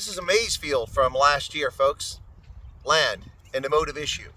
This is a maize field from last year, folks. Land, an emotive issue.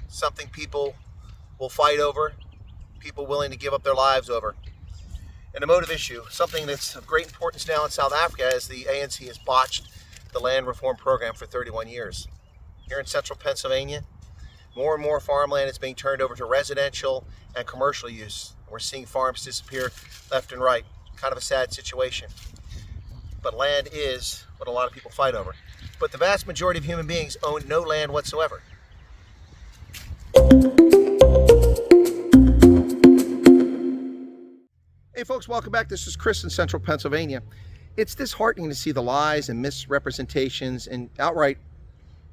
Something people will fight over, people willing to give up their lives over. An emotive issue, something that's of great importance now in South Africa as the ANC has botched the land reform program for 31 years. Here in central Pennsylvania, more and more farmland is being turned over to residential and commercial use. We're seeing farms disappear left and right. Kind of a sad situation. But land is what a lot of people fight over. But the vast majority of human beings own no land whatsoever. Hey folks, welcome back. This is Chris in central Pennsylvania. It's disheartening to see the lies and misrepresentations and outright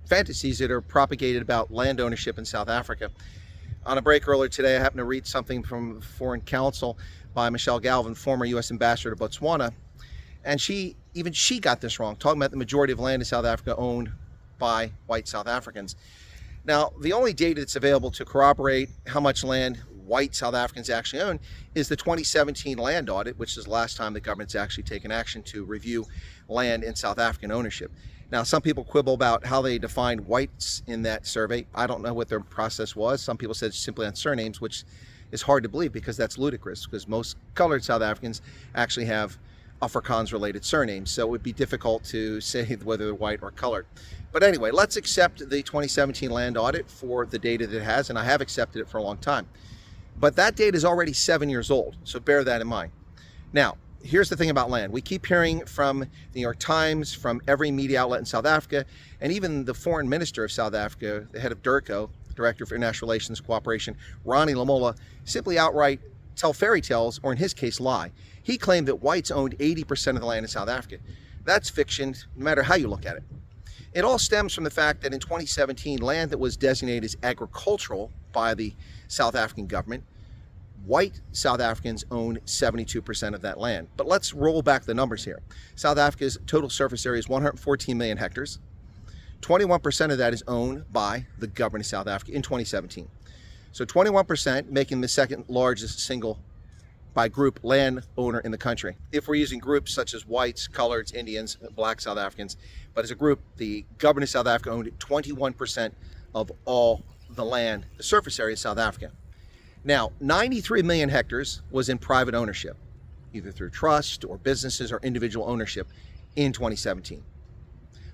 fantasies that are propagated about land ownership in South Africa. On a break earlier today, I happened to read something from Foreign Counsel by Michelle Galvin, former U.S. Ambassador to Botswana, and even she got this wrong, talking about the majority of land in South Africa owned by white South Africans. Now, the only data that's available to corroborate how much land white South Africans actually own is the 2017 land audit, which is the last time the government's actually taken action to review land in South African ownership. Now, some people quibble about how they defined whites in that survey. I don't know what their process was. Some people said simply on surnames, which is hard to believe because that's ludicrous, because most colored South Africans actually have Afrikaans-related surnames, so it would be difficult to say whether they're white or colored. But anyway, let's accept the 2017 land audit for the data that it has, and I have accepted it for a long time. But that data is already 7 years old, so bear that in mind. Now, here's the thing about land. We keep hearing from the New York Times, from every media outlet in South Africa, and even the foreign minister of South Africa, the head of DIRCO, Director for International Relations and Cooperation, Ronnie Lamola, simply outright tell fairy tales, or in his case, lie. He claimed that whites owned 80% of the land in South Africa. That's fiction, no matter how you look at it. It all stems from the fact that in 2017, land that was designated as agricultural by the South African government, white South Africans owned 72% of that land. But let's roll back the numbers here. South Africa's total surface area is 114 million hectares. 21% of that is owned by the government of South Africa in 2017. So 21%, making the second largest single by group land owner in the country. If we're using groups such as whites, coloreds, Indians, black South Africans, but as a group, the government of South Africa owned 21% of all the land, the surface area of South Africa. Now, 93 million hectares was in private ownership, either through trust or businesses or individual ownership in 2017.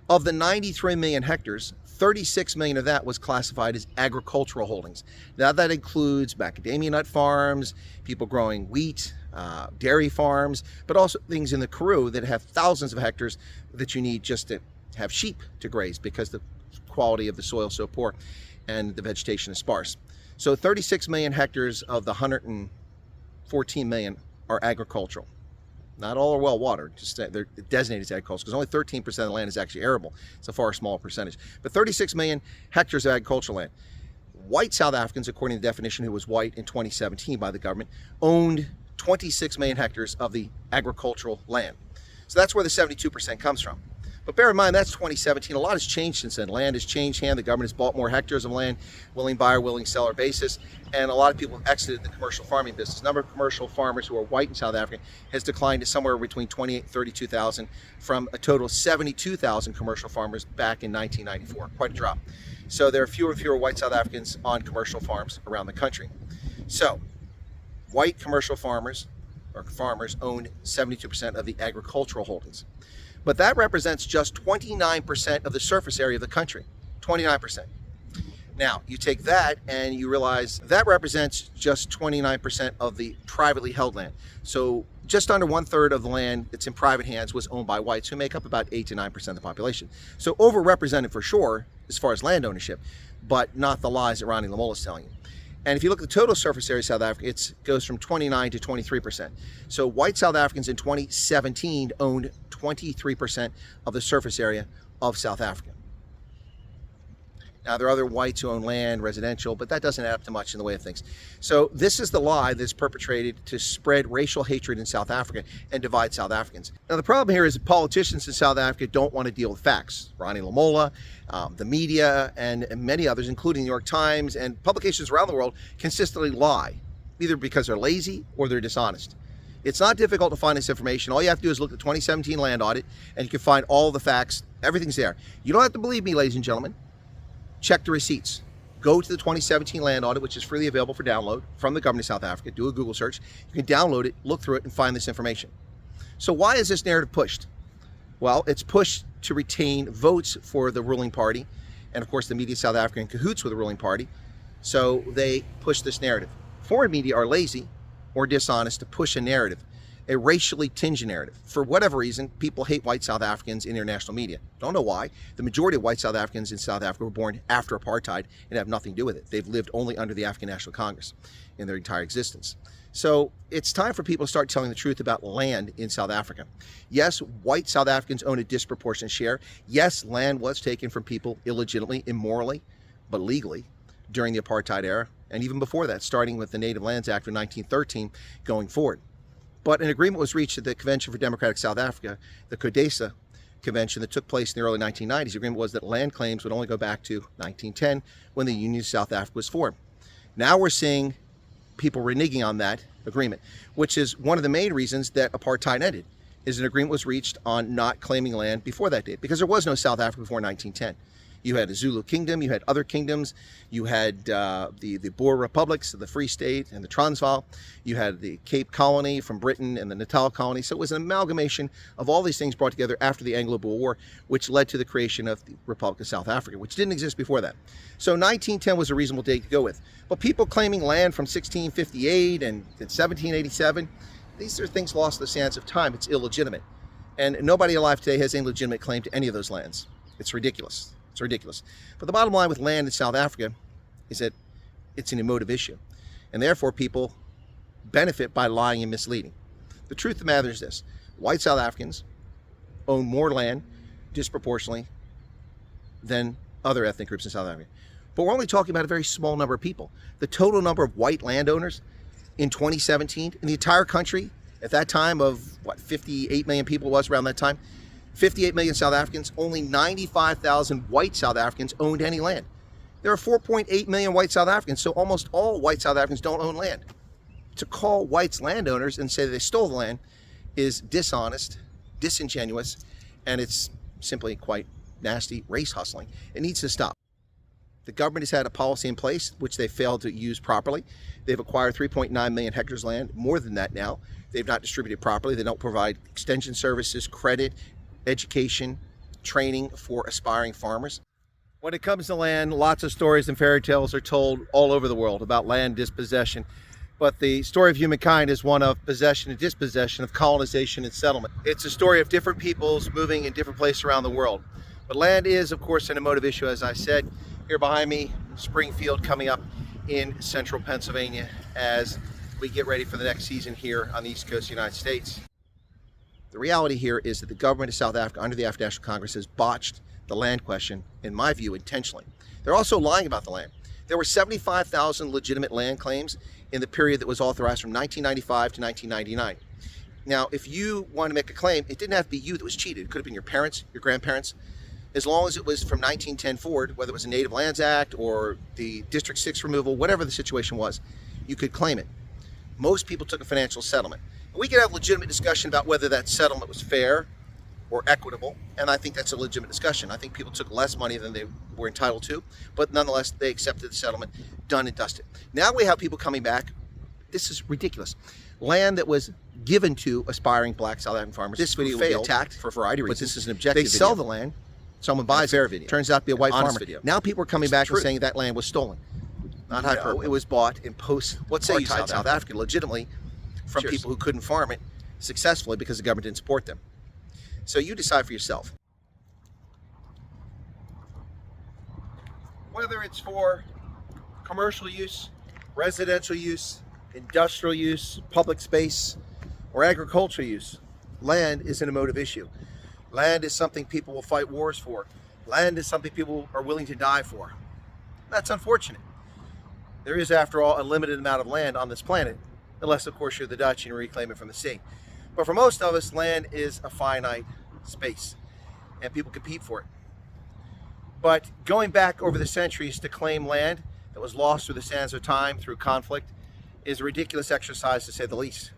Of the 93 million hectares, 36 million of that was classified as agricultural holdings. Now that includes macadamia nut farms, people growing wheat, dairy farms, but also things in the Karoo that have thousands of hectares that you need just to have sheep to graze because the quality of the soil is so poor and the vegetation is sparse. So 36 million hectares of the 114 million are agricultural. Not all are well watered, just they're designated as agricultural because only 13% of the land is actually arable. It's a far smaller percentage. But 36 million hectares of agricultural land. White South Africans, according to the definition who was white in 2017 by the government, owned 26 million hectares of the agricultural land. So that's where the 72% comes from. But bear in mind, that's 2017. A lot has changed since then. Land has changed hand. The government has bought more hectares of land, willing buyer, willing seller basis. And a lot of people have exited the commercial farming business. The number of commercial farmers who are white in South Africa has declined to somewhere between 28,000 and 32,000 from a total of 72,000 commercial farmers back in 1994. Quite a drop. So there are fewer and fewer white South Africans on commercial farms around the country. So white commercial farmers own 72% of the agricultural holdings. But that represents just 29% of the surface area of the country, 29%. Now, you take that and you realize that represents just 29% of the privately held land. So just under 1/3 of the land that's in private hands was owned by whites, who make up about 8 to 9% of the population. So overrepresented for sure as far as land ownership, but not the lies that Ronnie Lamola is telling you. And if you look at the total surface area of South Africa, it goes from 29 to 23%. So white South Africans in 2017 owned 23% of the surface area of South Africa. Now, there are other whites who own land, residential, but that doesn't add up to much in the way of things. So this is the lie that's perpetrated to spread racial hatred in South Africa and divide South Africans. Now, the problem here is that politicians in South Africa don't want to deal with facts. Ronnie Lamola, the media, and many others, including the New York Times and publications around the world, consistently lie, either because they're lazy or they're dishonest. It's not difficult to find this information. All you have to do is look at the 2017 land audit, and you can find all the facts. Everything's there. You don't have to believe me, ladies and gentlemen. Check the receipts. Go to the 2017 land audit, which is freely available for download from the government of South Africa. Do a Google search. You can download it, look through it, and find this information. So why is this narrative pushed? Well, it's pushed to retain votes for the ruling party. And of course, the media in South Africa in cahoots with the ruling party. So they push this narrative. Foreign media are lazy or dishonest to push a narrative, a racially tinged narrative. For whatever reason, people hate white South Africans in international media. Don't know why. The majority of white South Africans in South Africa were born after apartheid and have nothing to do with it. They've lived only under the African National Congress in their entire existence. So it's time for people to start telling the truth about land in South Africa. Yes, white South Africans own a disproportionate share. Yes, land was taken from people illegitimately, immorally, but legally during the apartheid era, and even before that, starting with the Native Lands Act of 1913 going forward. But an agreement was reached at the Convention for Democratic South Africa, the CODESA convention that took place in the early 1990s. The agreement was that land claims would only go back to 1910 when the Union of South Africa was formed. Now we're seeing people reneging on that agreement, which is one of the main reasons that apartheid ended, is an agreement was reached on not claiming land before that date, because there was no South Africa before 1910. You had a Zulu kingdom, you had other kingdoms, you had the Boer republics, the Free State and the Transvaal, you had the Cape Colony from Britain and the Natal Colony. So it was an amalgamation of all these things brought together after the Anglo-Boer War, which led to the creation of the Republic of South Africa, which didn't exist before that. So 1910 was a reasonable date to go with. But people claiming land from 1658 and 1787, these are things lost in the sands of time. It's illegitimate. And nobody alive today has any legitimate claim to any of those lands. It's ridiculous. It's ridiculous. But the bottom line with land in South Africa is that it's an emotive issue. And therefore, people benefit by lying and misleading. The truth of the matter is this. White South Africans own more land disproportionately than other ethnic groups in South Africa. But we're only talking about a very small number of people. The total number of white landowners in 2017 in the entire country at that time of, 58 million people was around that time, 58 million South Africans, only 95,000 white South Africans owned any land. There are 4.8 million white South Africans, so almost all white South Africans don't own land. To call whites landowners and say they stole the land is dishonest, disingenuous, and it's simply quite nasty race hustling. It needs to stop. The government has had a policy in place which they failed to use properly. They've acquired 3.9 million hectares of land, more than that now. They've not distributed properly. They don't provide extension services, credit, education, training for aspiring farmers. When it comes to land, lots of stories and fairy tales are told all over the world about land dispossession. But the story of humankind is one of possession and dispossession, of colonization and settlement. It's a story of different peoples moving in different places around the world. But land is, of course, an emotive issue, as I said. Here behind me, Springfield coming up in central Pennsylvania as we get ready for the next season here on the East Coast of the United States. The reality here is that the government of South Africa, under the African National Congress, has botched the land question, in my view, intentionally. They're also lying about the land. There were 75,000 legitimate land claims in the period that was authorized from 1995 to 1999. Now, if you want to make a claim, it didn't have to be you that was cheated. It could have been your parents, your grandparents. As long as it was from 1910 forward, whether it was a Native Lands Act or the District 6 removal, whatever the situation was, you could claim it. Most people took a financial settlement. We could have legitimate discussion about whether that settlement was fair or equitable, and I think that's a legitimate discussion. I think people took less money than they were entitled to, but nonetheless, they accepted the settlement, done and dusted. Now we have people coming back. This is ridiculous. Land that was given to aspiring black South African farmers. This video will be attacked for a variety of reasons. But this is an objective video. They sell the land, someone buys it, turns out to be a white farmer. Video. Now people are coming back and saying that land was stolen. Not hyperbole. It was bought in post-apartheid South Africa legitimately from people who couldn't farm it successfully because the government didn't support them. So you decide for yourself. Whether it's for commercial use, residential use, industrial use, public space, or agricultural use, land is an emotive issue. Land is something people will fight wars for. Land is something people are willing to die for. That's unfortunate. There is, after all, a limited amount of land on this planet, unless, of course, you're the Dutch and reclaim it from the sea. But for most of us, land is a finite space, and people compete for it. But going back over the centuries to claim land that was lost through the sands of time, through conflict, is a ridiculous exercise, to say the least.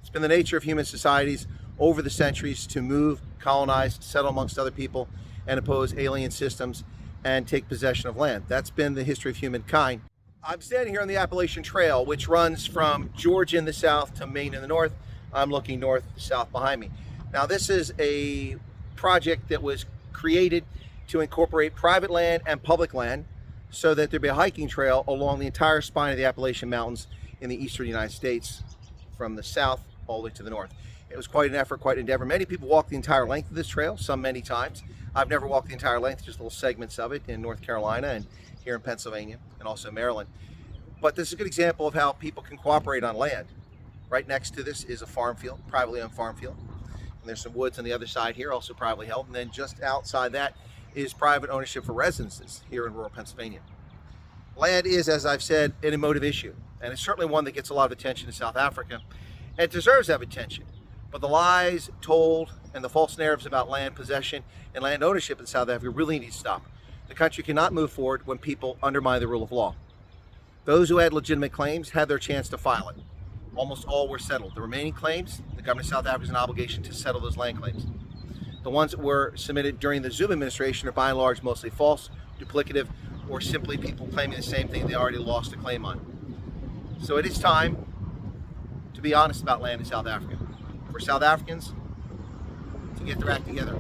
It's been the nature of human societies over the centuries to move, colonize, settle amongst other people, and impose alien systems and take possession of land. That's been the history of humankind. I'm standing here on the Appalachian Trail, which runs from Georgia in the south to Maine in the north. I'm looking north to south behind me. Now, this is a project that was created to incorporate private land and public land so that there'd be a hiking trail along the entire spine of the Appalachian Mountains in the eastern United States, from the south all the way to the north. It was quite an effort, quite an endeavor. Many people walk the entire length of this trail, some many times. I've never walked the entire length, just little segments of it in North Carolina and here in Pennsylvania and also Maryland. But this is a good example of how people can cooperate on land. Right next to this is a farm field, privately owned farm field. And there's some woods on the other side here, also privately held. And then just outside that is private ownership for residences here in rural Pennsylvania. Land is, as I've said, an emotive issue. And it's certainly one that gets a lot of attention in South Africa. And it deserves to have attention. But the lies told and the false narratives about land possession and land ownership in South Africa really need to stop. The country cannot move forward when people undermine the rule of law. Those who had legitimate claims had their chance to file it. Almost all were settled. The remaining claims, the government of South Africa has an obligation to settle those land claims. The ones that were submitted during the Zuma administration are by and large mostly false, duplicative, or simply people claiming the same thing they already lost a claim on. So it is time to be honest about land in South Africa. For South Africans to get their act together.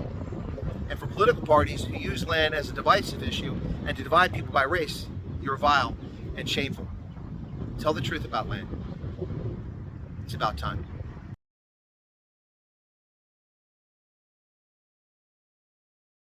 And for political parties who use land as a divisive issue and to divide people by race, you're vile and shameful. Tell the truth about land. It's about time.